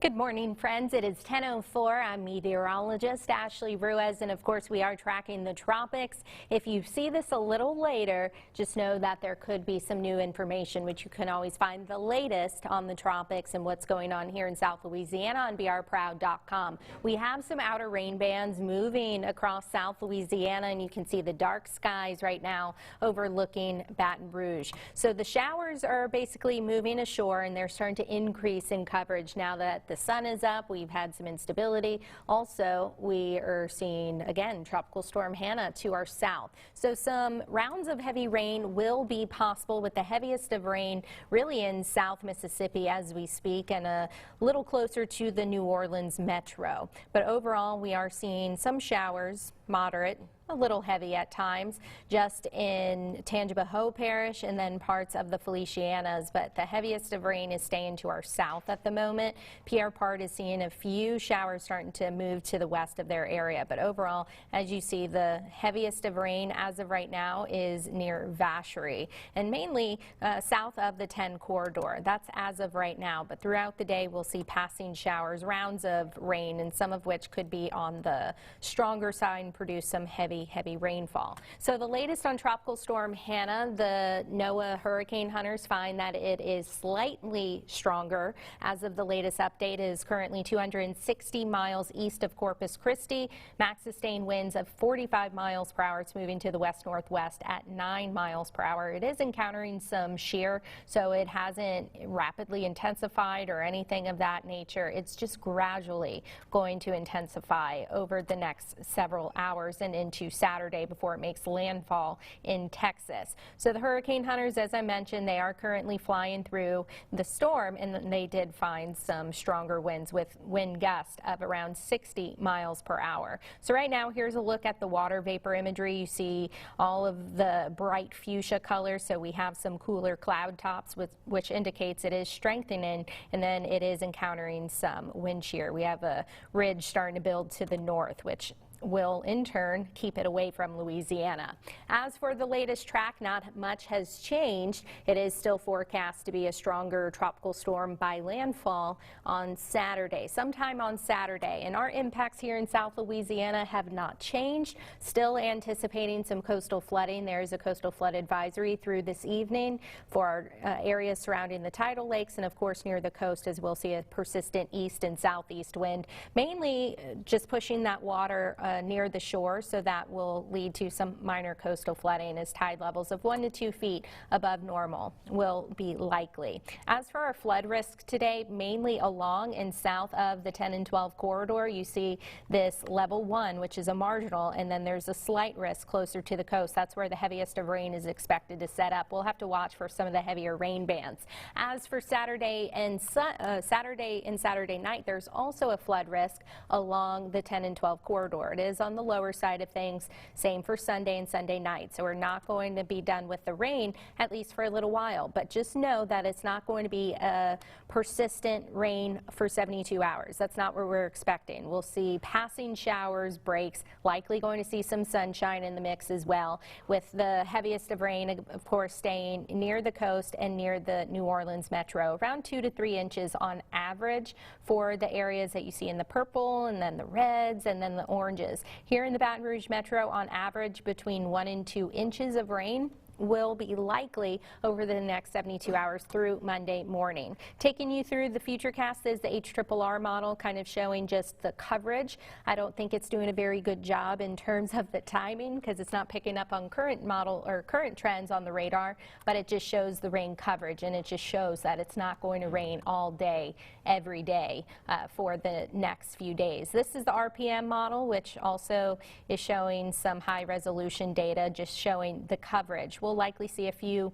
Good morning, friends. It is 10:04. I'm meteorologist Ashley Ruiz, and of course we are tracking the tropics. If you see this a little later, just know that there could be some new information, which you can always find the latest on the tropics and what's going on here in South Louisiana on brproud.com. We have some outer rain bands moving across South Louisiana, and you can see the dark skies right now overlooking Baton Rouge. So the showers are basically moving ashore, and they're starting to increase in coverage now that the sun is up. We've had some instability. Also, we are seeing, again, Tropical Storm Hannah to our south. So some rounds of heavy rain will be possible, with the heaviest of rain really in South Mississippi as we speak, and a little closer to the New Orleans metro. But overall, we are seeing some showers, moderate, a little heavy at times, just in Tangipahoa Parish and then parts of the Felicianas, but the heaviest of rain is staying to our south at the moment. Pierre Part is seeing a few showers starting to move to the west of their area, but overall, as you see, the heaviest of rain as of right now is near Vacherie and mainly south of the 10 corridor. That's as of right now, but throughout the day we'll see passing showers, rounds of rain, and some of which could be on the stronger side and produce some heavy rainfall. So the latest on Tropical Storm Hannah, the NOAA hurricane hunters find that it is slightly stronger. As of the latest update, it is currently 260 miles east of Corpus Christi. Max sustained winds of 45 miles per hour. It's moving to the west-northwest at 9 miles per hour. It is encountering some shear, so it hasn't rapidly intensified or anything of that nature. It's just gradually going to intensify over the next several hours and into Saturday before it makes landfall in Texas. So the hurricane hunters, as I mentioned, they are currently flying through the storm, and they did find some stronger winds with wind gusts of around 60 miles per hour. So right now, here's a look at the water vapor imagery. You see all of the bright fuchsia colors, so we have some cooler cloud tops, which indicates it is strengthening, and then it is encountering some wind shear. We have a ridge starting to build to the north, which will in turn keep it away from Louisiana. As for the latest track, not much has changed. It is still forecast to be a stronger tropical storm by landfall on Saturday, sometime on Saturday. And our impacts here in South Louisiana have not changed. Still anticipating some coastal flooding. There is a coastal flood advisory through this evening for our areas surrounding the tidal lakes, and of course near the coast, as we'll see a persistent east and southeast wind, mainly just pushing that water near the shore, so that will lead to some minor coastal flooding as tide levels of 1 to 2 feet above normal will be likely. As for our flood risk today, mainly along and south of the 10 and 12 corridor, you see this level 1, which is a marginal, and then there's a slight risk closer to the coast. That's where the heaviest of rain is expected to set up. We'll have to watch for some of the heavier rain bands. As for Saturday and Saturday night, there's also a flood risk along the 10 and 12 corridor. It is on the lower side of things. Same for Sunday and Sunday night. So we're not going to be done with the rain, at least for a little while. But just know that it's not going to be a persistent rain for 72 hours. That's not what we're expecting. We'll see passing showers, breaks, likely going to see some sunshine in the mix as well, with the heaviest of rain, of course, staying near the coast and near the New Orleans metro, around 2 to 3 inches on average for the areas that you see in the purple and then the reds and then the oranges. Here in the Baton Rouge metro, on average between 1 and 2 inches of rain will be likely over the next 72 hours through Monday morning. Taking you through the futurecast is the HRRR model, kind of showing just the coverage. I don't think it's doing a very good job in terms of the timing, because it's not picking up on current model or current trends on the radar, but it just shows the rain coverage, and it just shows that it's not going to rain all day, every day for the next few days. This is the RPM model, which also is showing some high resolution data, just showing the coverage. We'll likely see a few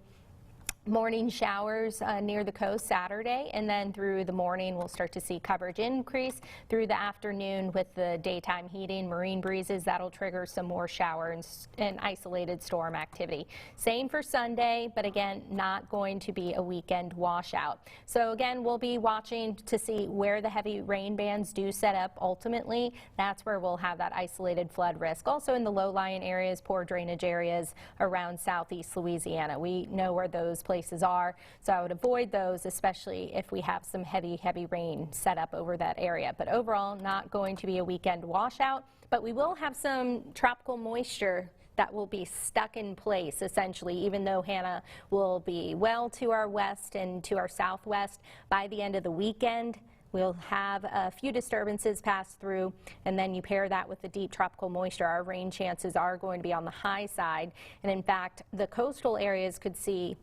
morning showers near the coast Saturday, and then through the morning we'll start to see coverage increase through the afternoon with the daytime heating, marine breezes. That'll trigger some more showers and isolated storm activity. Same for Sunday, but again, not going to be a weekend washout. So again, we'll be watching to see where the heavy rain bands do set up ultimately. That's where we'll have that isolated flood risk. Also in the low-lying areas, poor drainage areas around southeast Louisiana. We know where those places places are. So I would avoid those, especially if we have some heavy rain set up over that area. But overall, not going to be a weekend washout, but we will have some tropical moisture that will be stuck in place, essentially, even though Hannah will be well to our west and to our southwest. By the end of the weekend, we'll have a few disturbances pass through, and then you pair that with the deep tropical moisture. Our rain chances are going to be on the high side, and in fact, the coastal areas could see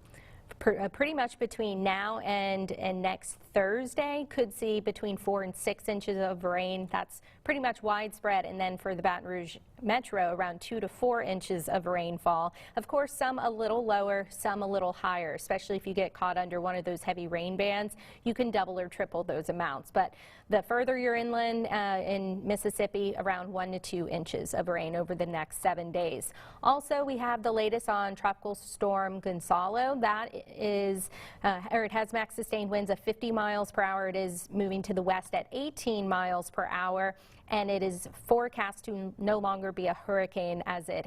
pretty much between now and next Thursday could see between 4 and 6 inches of rain. That's pretty much widespread. And then for the Baton Rouge Metro, around 2 to 4 inches of rainfall. Of course, some a little lower, some a little higher, especially if you get caught under one of those heavy rain bands. You can double or triple those amounts. But the further you're inland in Mississippi, around 1 to 2 inches of rain over the next 7 days. Also, we have the latest on Tropical Storm Gonzalo. That is, it has max sustained winds of 50 miles per hour. It is moving to the west at 18 miles per hour, and it is forecast to no longer be a hurricane as it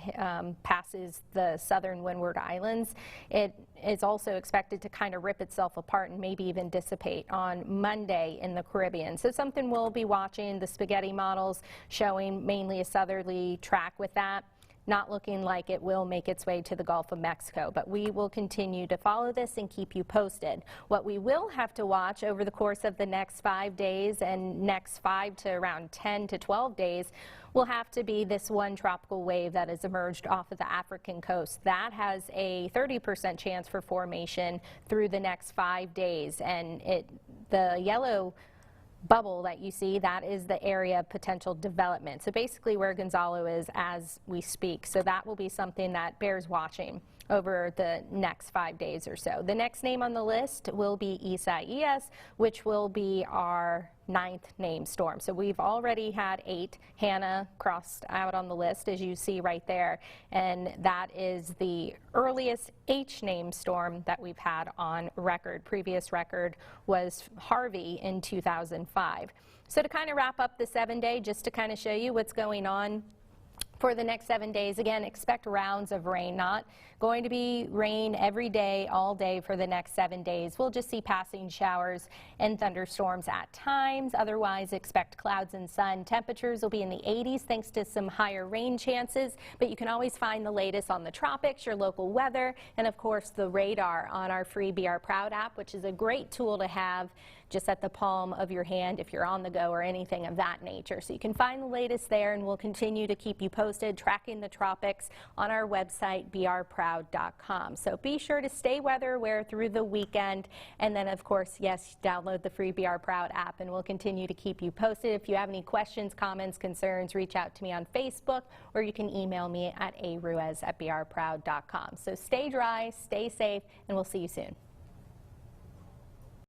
passes the southern Windward Islands. It is also expected to kind of rip itself apart and maybe even dissipate on Monday in the Caribbean. So something we'll be watching. The spaghetti models showing mainly a southerly track with that. Not looking like it will make its way to the Gulf of Mexico, but we will continue to follow this and keep you posted. What we will have to watch over the course of the next 5 days and next 5 to around 10 to 12 days will have to be this one tropical wave that has emerged off of the African coast. That has a 30% chance for formation through the next 5 days, and the yellow bubble that you see, that is the area of potential development. So basically where Gonzalo is as we speak. So that will be something that bears watching over the next 5 days or so. The next name on the list will be Isaias, which will be our 9th named storm. So we've already had 8. Hannah crossed out on the list, as you see right there, and that is the earliest H named storm that we've had on record. Previous record was Harvey in 2005. So to kind of wrap up the 7-day, just to kind of show you what's going on for the next 7 days, again, expect rounds of rain. Not going to be rain every day, all day for the next 7 days. We'll just see passing showers and thunderstorms at times. Otherwise, expect clouds and sun. Temperatures will be in the 80s thanks to some higher rain chances, but you can always find the latest on the tropics, your local weather, and of course the radar on our free Be Our Proud app, which is a great tool to have just at the palm of your hand if you're on the go or anything of that nature. So you can find the latest there, and we'll continue to keep you posted, tracking the tropics on our website, beourproud.com. So be sure to stay weather aware through the weekend, and then of course, yes, download the free Be Our Proud app, and we'll continue to keep you posted. If you have any questions, comments, concerns, reach out to me on Facebook, or you can email me at aruiz@beourproud.com. So stay dry, stay safe, and we'll see you soon.